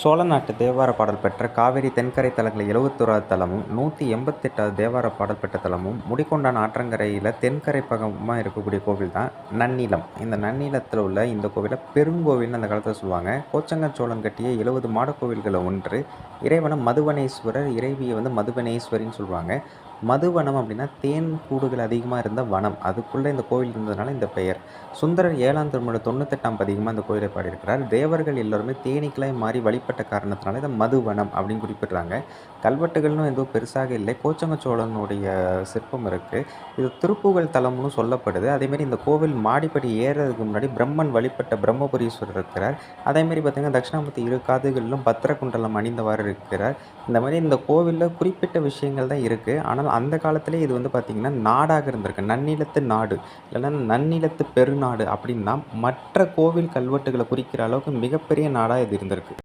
சோழ நாட்டு தேவார பாடல் பெற்ற காவிரி தென்கரை தலங்களில் 71வது தலமும் 188வது தேவார பாடல் பெற்ற தலமும் முடிகொண்டான் ஆற்றங்கரையில் தென்கரை பக்கமாக இருக்கக்கூடிய கோவில் தான் நன்னிலம். இந்த நன்னிலத்தில் உள்ள இந்த கோவிலை பெருங்கோவில்னு அந்த காலத்தில் சொல்லுவாங்க. கோச்சங்க சோழன் கட்டிய 70 மாட கோவில்களை ஒன்று. இறைவனை மதுவனேஸ்வரர், இறைவியை மதுவனேஸ்வரின்னு சொல்லுவாங்க. மதுவனம் அப்படின்னா தேன் கூடுகள் அதிகமாக இருந்த வனம், அதுக்குள்ளே இந்த கோவில் இருந்ததுனால இந்த பெயர். சுந்தரர் 7ஆம் திருமுறை 98ஆம் பதிகமாக இந்த கோயிலை பாடியிருக்கிறார். தேவர்கள் எல்லோருமே தேனீக்களாய் மாறி வழிபட்ட காரணத்தினால இதை மதுவனம் அப்படின்னு குறிப்பிட்றாங்க. கல்வெட்டுகள்னு எதுவும் பெருசாக இல்லை. கோச்சங்க சோழனுடைய சிற்பம் இருக்குது. இது திருப்புகழ் தலம்னு சொல்லப்படுது. அதேமாரி இந்த கோவில் மாடிப்படி ஏறுறதுக்கு முன்னாடி பிரம்மன் வழிபட்ட பிரம்மபுரீஸ்வரர் இருக்கிறார். அதேமாரி பார்த்திங்கன்னா தட்சிணாமூர்த்தி 2 காதுகளிலும் பத்திரகுண்டலம் அணிந்தவாறு இருக்கிறார். இந்த மாதிரி இந்த கோவிலில் குறிப்பிட்ட விஷயங்கள் தான் இருக்குது. ஆனால் அந்த காலத்திலே இது பார்த்திங்கன்னா நாடாக இருந்திருக்கு. நன்னிலத்து நாடு இல்லைன்னா நன்னிலத்து பெருநாடு அப்படின்னா மற்ற கோவில் கல்வெட்டுகளை குறிக்கிற அளவுக்கு மிகப்பெரிய நாடாக இது இருந்திருக்கு.